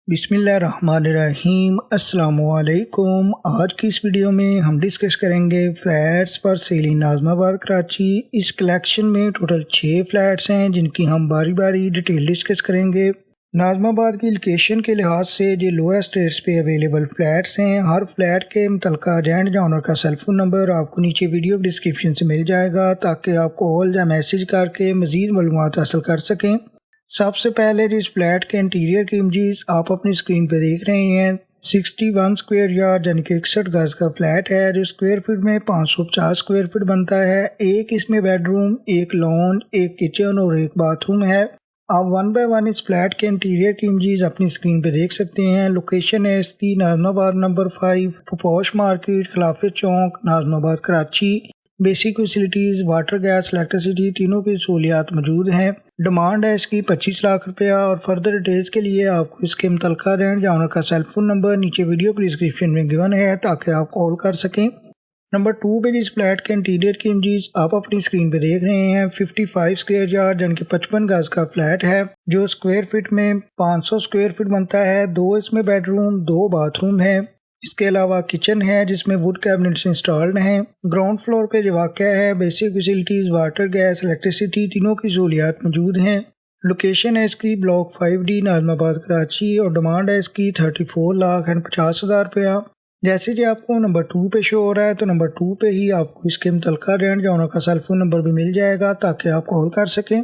बिस्मिल्लाहिर्रहमानिर्रहीम अस्सलामुअलैकुम। आज की इस वीडियो में हम डिस्कस करेंगे फ्लैट्स पर सेल इन नाज़माबाद कराची। इस कलेक्शन में टोटल 6 फ्लैट्स हैं जिनकी हम बारी बारी डिटेल डिस्कस करेंगे। नाज़माबाद की लोकेशन के लिहाज से जो लोएस्ट रेट्स पे अवेलेबल फ्लैट्स हैं, हर फ्लैट के मुतल्लिका एजेंट या ओनर का सेलफोन नंबर आपको नीचे वीडियो डिस्क्रिप्शन से मिल जाएगा ताकि आप कॉल या मैसेज करके मज़ीद मालूमात हासिल कर सकें। सबसे पहले जिस फ्लैट के इंटीरियर की इमेजेस आप अपनी स्क्रीन पर देख रहे हैं, 61 स्क्वायर यार्ड यानी कि 61 गज का फ्लैट है जो स्क्वायर फीट में 550 स्क्वायर फीट बनता है। एक इसमें बेडरूम, एक लॉन, एक किचन और एक बाथरूम है। आप वन बाय वन इस फ्लैट के इंटीरियर की इमेजेस अपनी स्क्रीन पे देख सकते हैं। लोकेशन है इसकी नाज़माबाद number 5, posh market, Khilafat Chowk, Nazimabad Karachi. Basic facilities water, gas, electricity तीनों की सहूलियात मौजूद हैं। डिमांड है इसकी 25 लाख रुपया और फर्दर डिटेल्स के लिए आपको इसके मुतल्लिका रेंज या ओनर का सेलफोन नंबर नीचे वीडियो की डिस्क्रिप्शन में गिवन है ताकि आप कॉल कर सकें। नंबर 2 पे जिस फ्लैट के इंटीरियर की इमेजेस आप अपनी स्क्रीन पे देख रहे हैं, 55 स्क्वायर यार्ड यानी कि 55 गज का फ्लैट है जो स्क्वायर फीट में 500 स्क्वायर फीट बनता है। 2 इसमें बेडरूम, 2 बाथरूम है। इसके अलावा किचन है जिसमें वुड कैबिनेट्स इंस्टॉल्ड हैं। ग्राउंड फ्लोर पे जो वाक़या है, basic facilities water, gas, electricity तीनों की सहूलियात मौजूद हैं। लोकेशन है इसकी ब्लॉक 5D नाज़माबाद कराची और डिमांड है इसकी 34,50,000 रुपया। जैसे कि आपको नंबर 2 पे शो हो रहा है तो नंबर 2 पे ही आपको इसके मुतल्लिका रेंज या ओनर का सेलफोन नंबर भी मिल जाएगा ताकि आप कॉल कर सकें।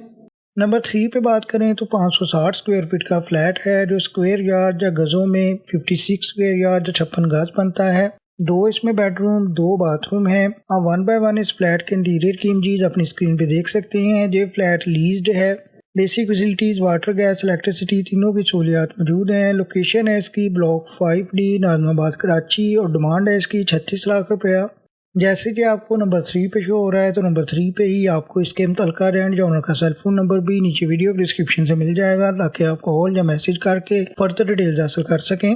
नंबर 3 पे बात करें तो 560 स्क्वायर फीट का फ्लैट है जो स्क्वायर यार्ड या गज़ों में 56 स्क्वायर यार्ड या 56 गज बनता है। 2 इसमें बेडरूम, 2 बाथरूम है। आप वन बाय वन इस फ्लैट के इंटीरियर की इमेजेस अपनी स्क्रीन पे देख सकते हैं। ये फ्लैट लीज्ड है। Basic facilities water, gas, electricity तीनों की सहूलियात मौजूद हैं। लोकेशन है इसकी ब्लॉक 5D नाज़माबाद कराची और डिमांड है इसकी 36 लाख रुपया। जैसे कि आपको नंबर 3 पे शो हो रहा है तो नंबर 3 पे ही आपको इसके मुतल्लिका रेंज या ओनर का सेलफोन नंबर भी नीचे वीडियो डिस्क्रिप्शन से मिल जाएगा ताकि आप कॉल या मैसेज करके फर्दर डिटेल्स हासिल कर सकें।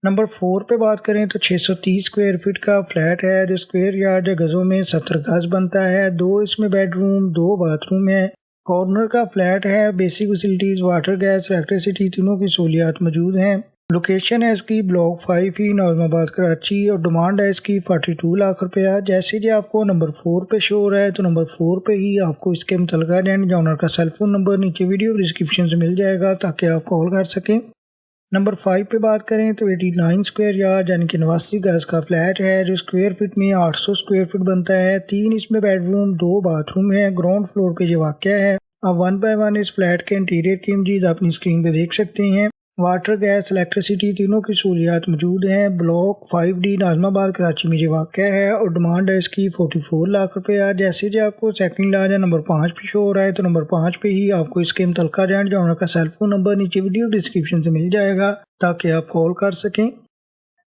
नंबर 4 पे बात करें तो 630 स्क्वायर फीट का फ्लैट है जो स्क्वायर यार्ड या गज़ों में 70 गज बनता है। 2 इसमें बेडरूम, 2 बाथरूम है। कॉर्नर का फ्लैट है। Basic facilities water, gas, electricity तीनों की सहूलियात मौजूद हैं। लोकेशन है इसकी ब्लॉक 5 नाज़माबाद कराची और डिमांड है इसकी 42 लाख रुपया। जैसे कि आपको नंबर 4 पे शो हो रहा है तो नंबर 4 पे ही आपको इसके मुतल्लिका रेंज या ओनर का सेलफोन नंबर नीचे वीडियो डिस्क्रिप्शन से मिल जाएगा ताकि आप कॉल कर सकें। नंबर 5 पे बात करें तो 89 स्क्वायर यार्ड यानी कि 89 गज का फ्लैट है जो स्क्वायर फीट में 800 स्क्वायर फीट बनता है। 3 इसमें बेडरूम, 2 बाथरूम है। ग्राउंड फ्लोर पे ये वाक़या है। आप वन बाय वन इस फ्लैट के इंटीरियर की इमेजेस अपनी स्क्रीन पे देख सकते हैं। वाटर, गैस, इलेक्ट्रिसिटी तीनों की सहूलियात मौजूद हैं। ब्लॉक 5D नाज़माबाद कराची में ये वाक़या है और डिमांड है इसकी 44 लाख रुपया। जैसे कि आपको सेकंड लाज नंबर 5 पे शो हो रहा है तो नंबर 5 पे ही आपको इसके मुतल्लिका रेंज या ओनर का सेलफोन नंबर नीचे वीडियो डिस्क्रिप्शन से मिल जाएगा ताकि आप कॉल कर सकें।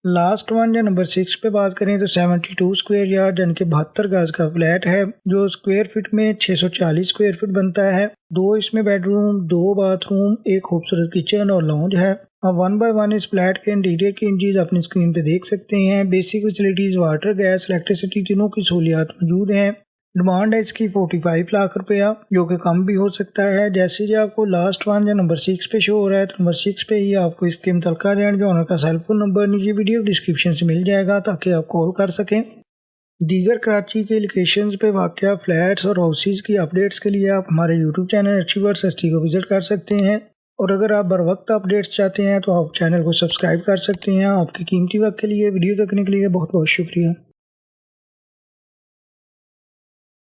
लास्ट वन या नंबर 6 पे बात करें तो 72 स्क्वायर यार्ड यानी कि 72 गज का फ्लैट है जो स्क्वायर फीट में 640 स्क्वायर फीट बनता है। 2 इसमें बेडरूम, 2 बाथरूम, एक खूबसूरत किचन और लॉन्ज है। आप वन बाय वन इस फ्लैट के इंटीरियर की इमेजेस अपनी स्क्रीन पे देख सकते हैं। Basic facilities water, gas, electricity तीनों की सहूलियात मौजूद हैं। डिमांड है इसकी 45 लाख रुपया जो कि कम भी हो सकता है। जैसे कि आपको लास्ट वन या नंबर 6 पे शो हो रहा है तो नंबर 6 पे ही आपको इसके मुतल्लिका रेंज या ओनर का सेलफोन नंबर नीचे वीडियो डिस्क्रिप्शन से मिल जाएगा ताकि आप कॉल कर सकें। दीगर कराची के लोकेशंस पे वाक़या फ्लैट्स और हाउसेस की अपडेट्स के लिए आप हमारे यूट्यूब चैनल अचीवर्स ST को विजिट कर सकते हैं और अगर आप बर वक्त अपडेट्स चाहते हैं तो आप चैनल को सब्सक्राइब कर सकते हैं। आपके कीमती वक्त के लिए वीडियो देखने के लिए बहुत बहुत शुक्रिया।